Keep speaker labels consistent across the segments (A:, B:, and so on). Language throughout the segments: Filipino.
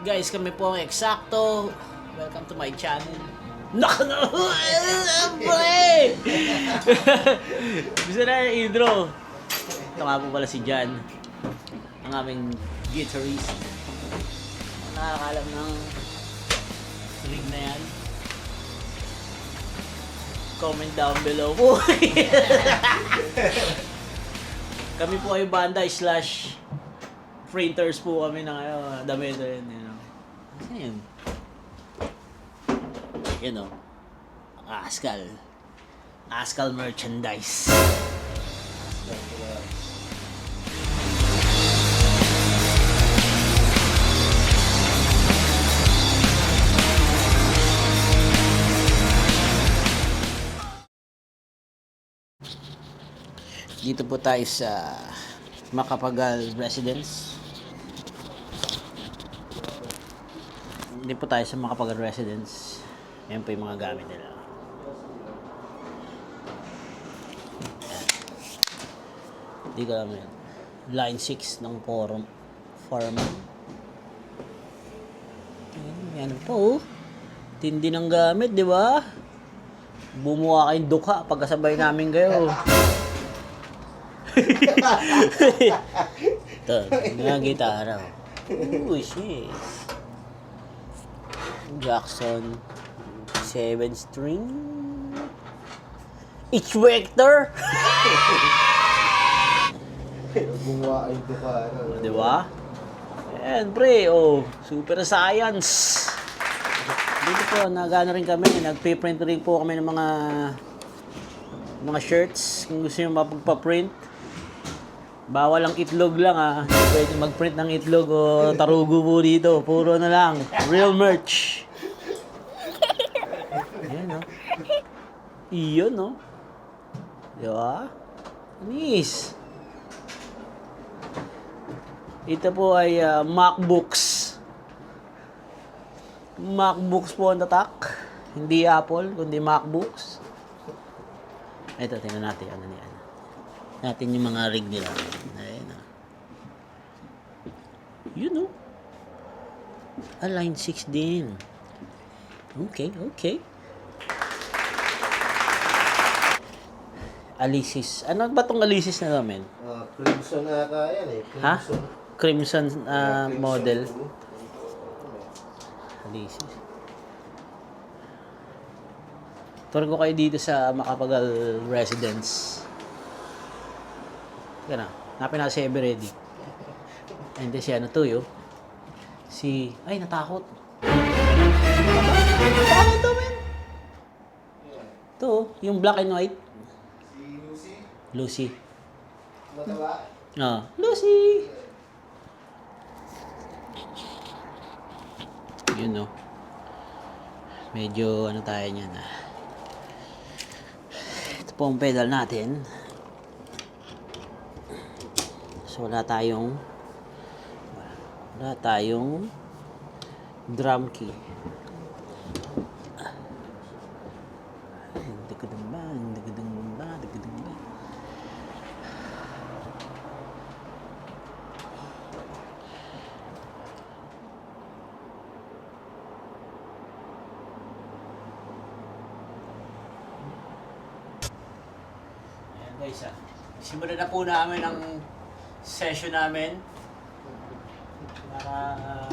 A: Guys, kami po ang eksakto. Welcome to my channel. Naka na! Pre! Gusto na yung intro. Ito nga po pala si Jan. Ang aming guitarist. Nakakalam ng rig na yan. Comment down below po. Kami po ay banda slash printers po kami ng damit rin. Ayun. You know, Askal merchandise. Dito po tayo sa Macapagal Residence. Hindi po tayo sa Macapagal Residence. Ayan po yung mga gamit nila. Hindi ko alam yan. Line 6 ng forum. Ayan po. Tindi ng gamit, di ba? Bumuha kayong dukha pagkasabay namin kayo. Ito, mga gitara. Oh, shit. Jackson 7-string H Vector.
B: Gumawa ay duka.
A: Di ba? Ayan, pre. Oh, super science. Dito po, nagano rin kami. Nagpiprint rin po kami ng mga shirts. Kung gusto nyo mapagpa-print. Bawal ang itlog lang ah. Pwede mag-print ng itlog o tarugo po dito. Puro na lang. Real merch. Ayan o. Iyon o. Diba? Anis. Ito po ay MacBooks. MacBooks po ang tatak. Hindi Apple, kundi MacBooks. Ito, tingnan natin. Ano niyan? Natin yung mga rig nila. Ayan na. Yun o. Line 6 din. Okay. Alesis. Ano ba itong Alesis na namin?
B: Crimson na kaya eh.
A: Ha? Crimson model. Alesis. Turin ko kayo dito sa Macapagal Residence. Teka na. Hanapin na si Everready. And then si ano to yo. Ay, natakot. Natakot to, man. Ito, yung black and white.
B: Si
A: Lucy.
B: Mataba?
A: Lucy. Yun no. Medyo ano tayo niyan ah. Ito po ang pedal natin. So wala tayong drum key. Ayan guys simulan na po namin ang session namin para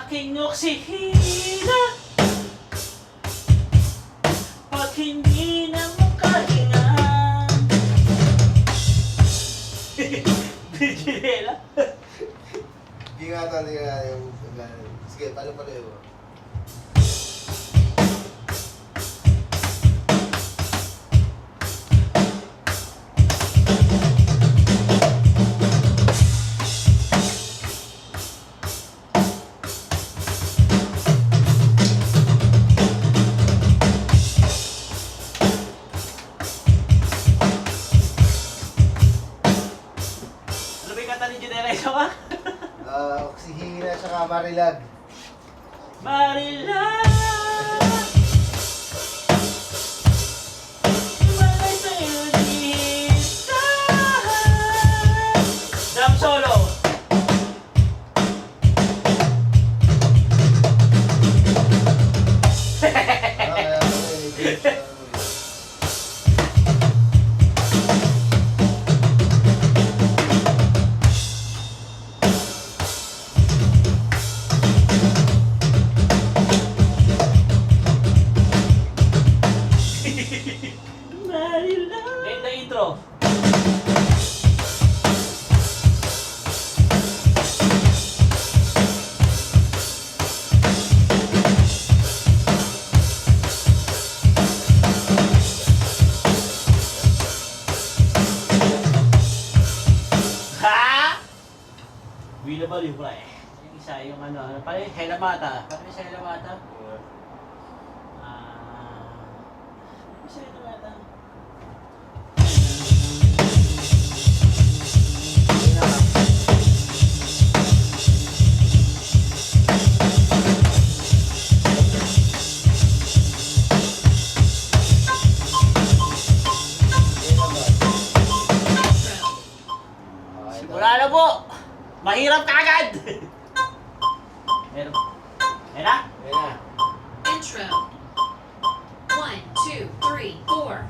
A: aking oksihina. Isa ka?
B: Oksihina tsaka Marilag.
A: Marilang! Walay sa'yo dito. Drum solo!
B: Kaya
A: Marilang! And the intro. Ha? Wila ba yung yung isa yung ano pala yung Helamata. Paano yung sa Helamata? Isa Helamata. Simula na po! Mahirap ka agad! Meron. Ayan na?
B: Ayan na.
C: Intro. 1, 2, 3, 4.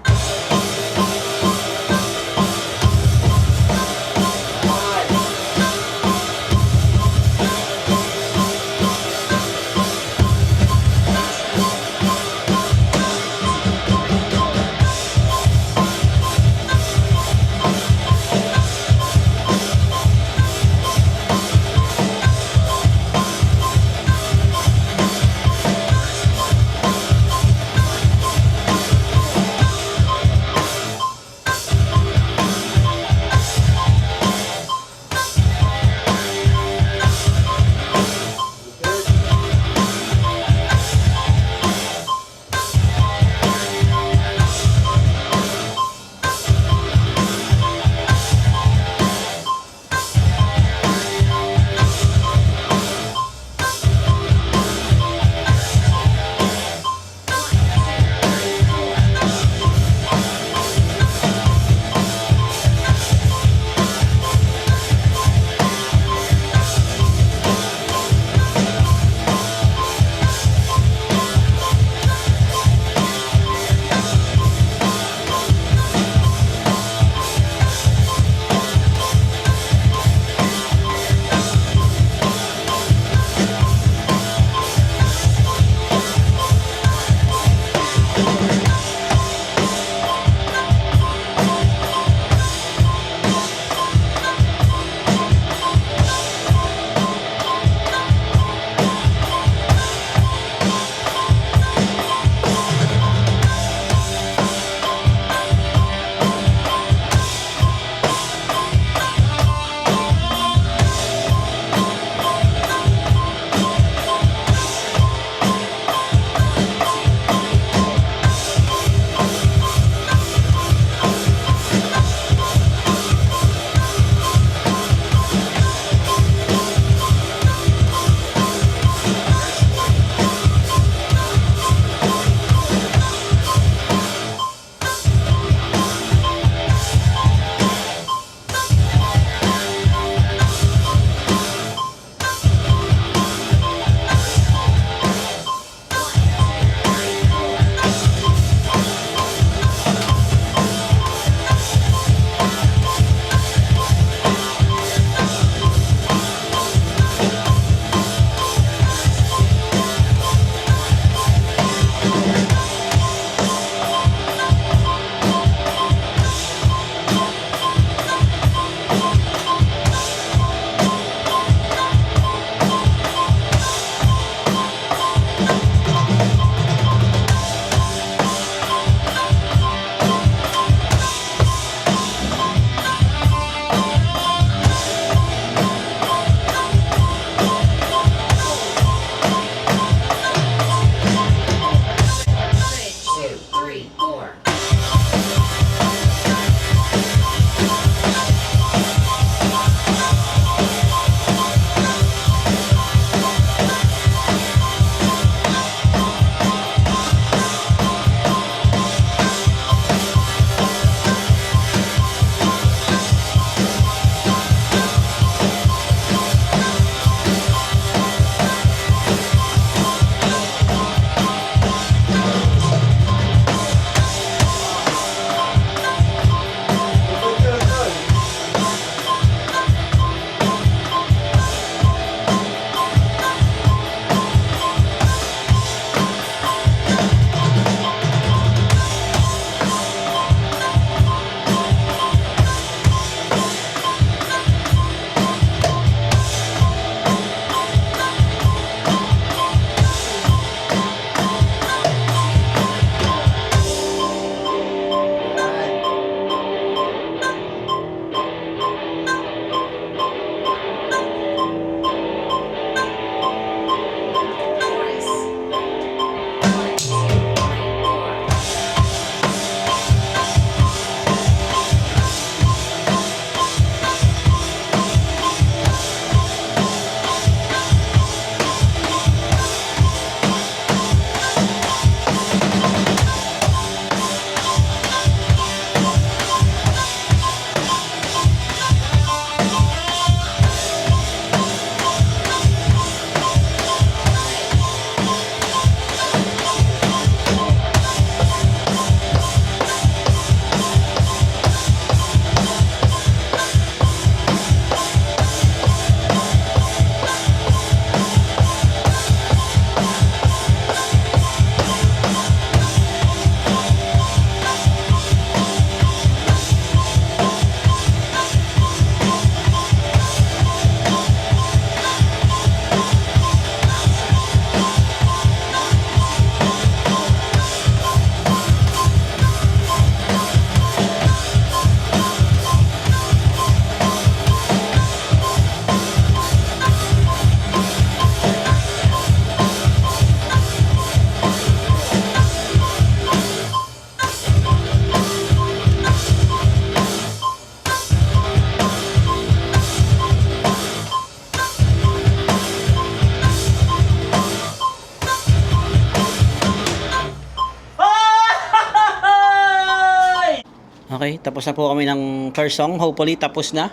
A: Okay, tapos na po kami ng first song. Hopefully, tapos na.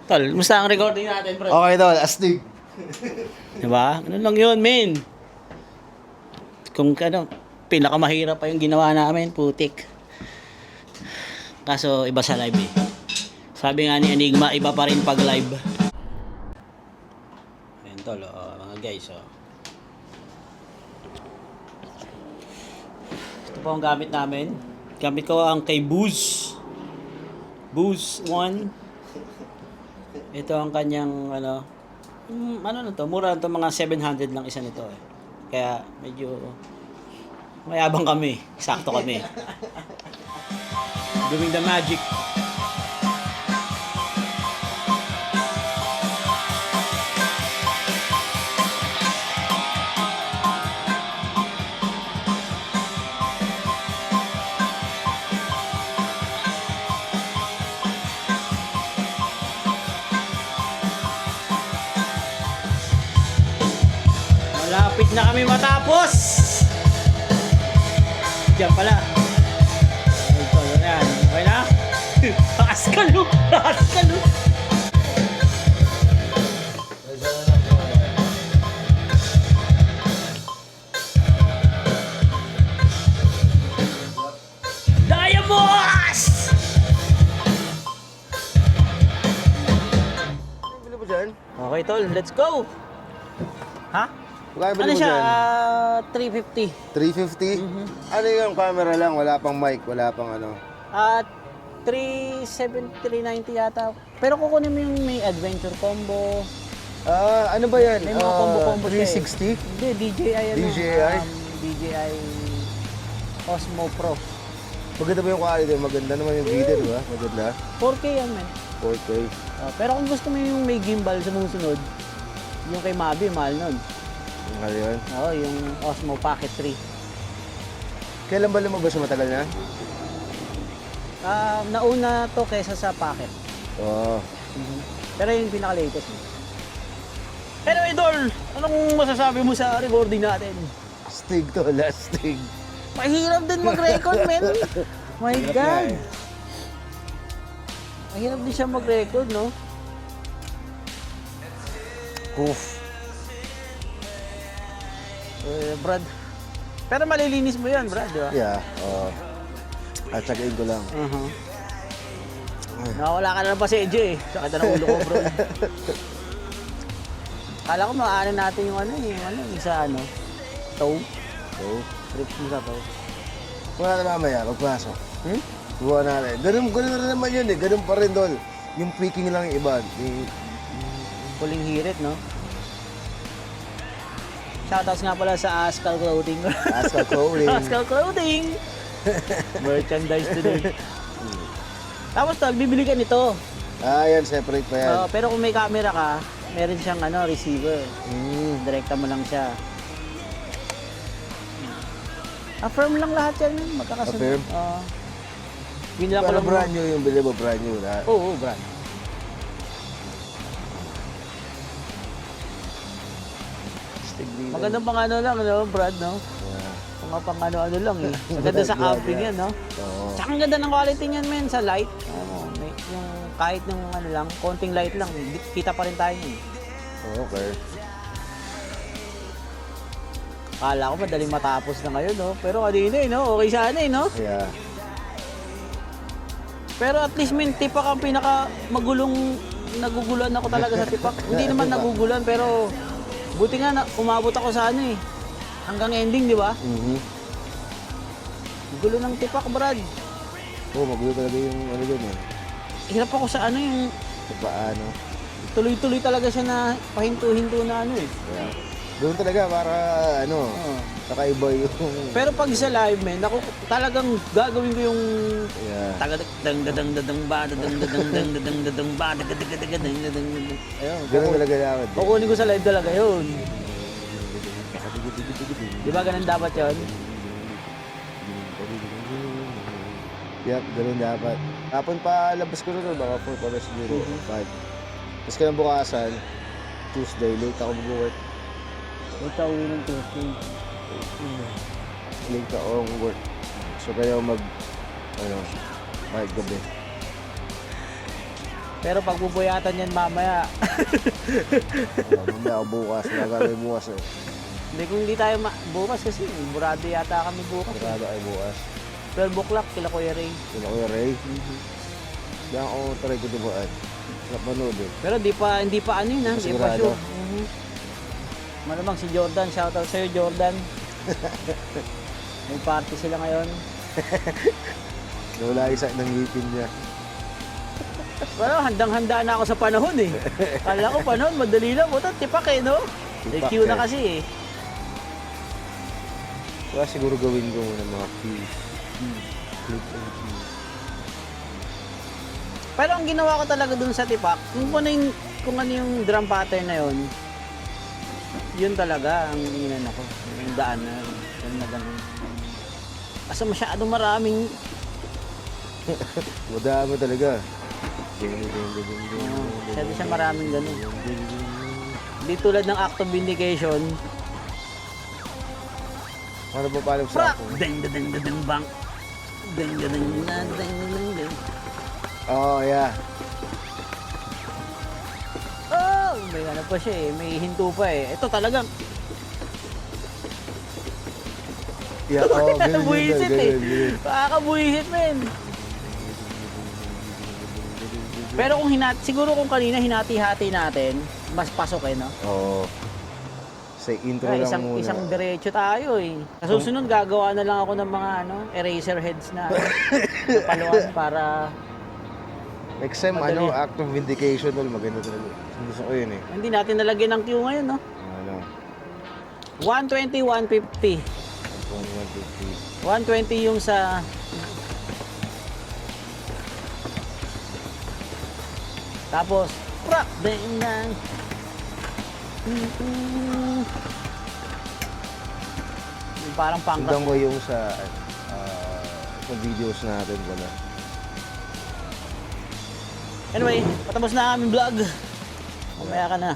A: Tol, musta ang recording natin, bro?
B: Okay, tol. Astig.
A: Diba? Ano lang yun, men? Kung ano, pinakamahirap pa yung ginawa namin, putik. Kaso, iba sa live eh. Sabi nga ni Enigma, iba pa rin pag live. Ayan, tol, mga guys, Ito po ang gamit namin. Gamit ko ang kay Booz. Booz 1. Ito ang kanyang ano na to, mura na to, mga 700 lang isa nito eh. Kaya medyo mayabang kami, sakto kami. Doing the magic. Malapit na kami matapos. Diyan pala. Ito, yan. Okay na? Askalo! Askalo! Diamos!
B: Bili mo dyan?
A: Okay, tol. Let's go! Ha?
B: Magkano bili
A: Ano
B: mo
A: siya?
B: dyan?
A: 350.
B: 350? Ano yung camera lang? Wala pang mic, wala pang ano.
A: At 390 yata. Pero kukunin mo yung may adventure combo.
B: Ano ba yan?
A: May mga combo-combo siya eh.
B: 360?
A: Hindi, DJI ano.
B: DJI?
A: DJI Osmo Pro.
B: Maganda ba yung quality? Maganda naman yung video, di ba? Maganda.
A: 4K yan, man.
B: 4K.
A: Pero kung gusto mo yung may gimbal sa musunod, yung kay Mabi, mahal nun.
B: Ano yun?
A: Oo, yung Osmo Pocket 3.
B: Kailan ba lumabas yung matagal na?
A: Nauna to kaysa sa Pocket.
B: Oo.
A: Pero yung pinaka-latest mo. Pero Idol, anong masasabi mo sa recording natin?
B: Stig to, last stig.
A: Mahirap din mag-record, men. My
B: Hirap
A: God.
B: nga eh.
A: Mahirap din siya mag-record, no?
B: Oof.
A: Brad. Pero malilinis mo yan, Brad, di ba?
B: Yeah, oo. At tsagain ko lang.
A: Nakawala ka na ng pasensya eh. Sakit na ng ulo ko, bro. Kala ko maaano natin yung yung sa tow.
B: So,
A: Trip mo sa tow.
B: wala na mamaya, magpasok. Buwan natin. Ganun na rin naman yun eh. Ganun pa rin doon. Yung tweaking lang yung iba.
A: Puling hirit, no? Shoutouts nga pala sa Askal Clothing.
B: Askal Clothing.
A: Askal Clothing! Merchandise today. Tapos tol, bibili ka nito.
B: Yan, separate pa yan.
A: Pero kung may camera ka, meron siyang receiver. Direkta mo lang siya. Affirm lang lahat yan. Magkakasunod.
B: Affirm?
A: Binila ko
B: Pero
A: lang.
B: brand new yung bili mo, brand new lahat.
A: Oo, brand. Magandang pang lang, Brad, no?
B: Yeah.
A: Mga pang ano lang eh. Maganda sa camping yan, no?
B: Oo.
A: Tsaka ang ganda ng quality niyan, men, sa light. Yung kahit ng lang, konting light lang, kita pa rin tayo yun.
B: Okay.
A: Kala ko madaling matapos na ngayon, no? Pero kanina no? Okay sana no?
B: Yeah.
A: Pero at least, men, tipak ang pinaka magulong, naguguluhan ako talaga sa tipak. Hindi naman naguguluhan, pero buti nga umabot ako sa hanggang ending, di ba? Gulo ng tipak, Brad.
B: Oo, magulo talaga yung dun eh.
A: Hirap ako sa yung
B: Paano?
A: tuloy-tuloy talaga siya na pahinto-hinto na
B: Yeah. Doon talaga para kakaiba yung...
A: Pero pag sa live, men, ako talagang gagawin ko yung
B: Yeah.
A: tagadang ba, dadang ba, ayun.
B: Ganun talaga dapat.
A: Kukunin ko sa live talaga yun. Di ba ganun dapat yun?
B: Yep, ganun dapat. Tapon pa labas ko rin, baka 4 pa siguro, 5. Tapos kinabukasan, Tuesday, late ako mag-work.
A: Ito uwi ng Tuesday.
B: Late ako work. So kaya Kahit gabi.
A: Pero pag bubuyatan yan mamaya,
B: Mamaya ako bukas. Nagagawin bukas eh.
A: hindi kung hindi tayo bukas kasi, burado yata kami bukas.
B: Sigurado ay bukas.
A: 12 o'clock, kila Kuya Ray.
B: Sila Kuya Ray. Hindi ako try ko dumaan. Napanood eh.
A: Pero hindi pa ano yun ha, hindi pa
B: Sigurado.
A: sure. Malamang si Jordan, shoutout sa'yo Jordan. May party sila ngayon.
B: Nawala isa ng ngipin niya.
A: Pero handang-handa na ako sa panahon eh. Kala ko panahon, madali lang. Buta, tipak eh, no? May
B: Tipak
A: queue na
B: eh.
A: kasi eh.
B: Kaya siguro gawin ko muna mga keys. Clip and key.
A: Pero ang ginawa ko talaga dun sa tipak, kung ano yung drum pattern na yun, yun talaga ang inano ko. Yung daan na yun na ganun. Kasi masyadong maraming,
B: Madami talaga.
A: masyado siya maraming ganun. Hindi tulad ng Act of Vindication,
B: Ano ba paano sa
A: Prak!
B: ako?
A: Ding ding ding ding bang. Ding ding ding ding ding ding.
B: Oh, yeah.
A: Oh, may ano pa siya eh, may hinto pa eh. Ito talagang
B: Yeah, oh, ganun yun.
A: buwisit eh.
B: Ganun.
A: Nakakabuwisit men. Pero kung siguro kung kanina hinati-hati natin, mas pasok eh no?
B: Oo. Sa intro
A: Kaya
B: lang muna.
A: isang diretso tayo eh. Sa susunod gagawa na lang ako ng mga eraser heads na paluan para
B: Next time,
A: Madali.
B: Act of Vindication, tol, maganda talaga. Gusto ko yun eh.
A: hindi natin nalagyan ng queue ngayon no.
B: Ano,
A: 120, 150.
B: 150.
A: 120 yung sa tapos rock ding dang. Yung parang pangkas.
B: Tignan ko yung sa videos natin pala.
A: Anyway, patapos na aming vlog. Mamaya ka na.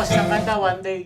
D: Tapos ng kanta, one day.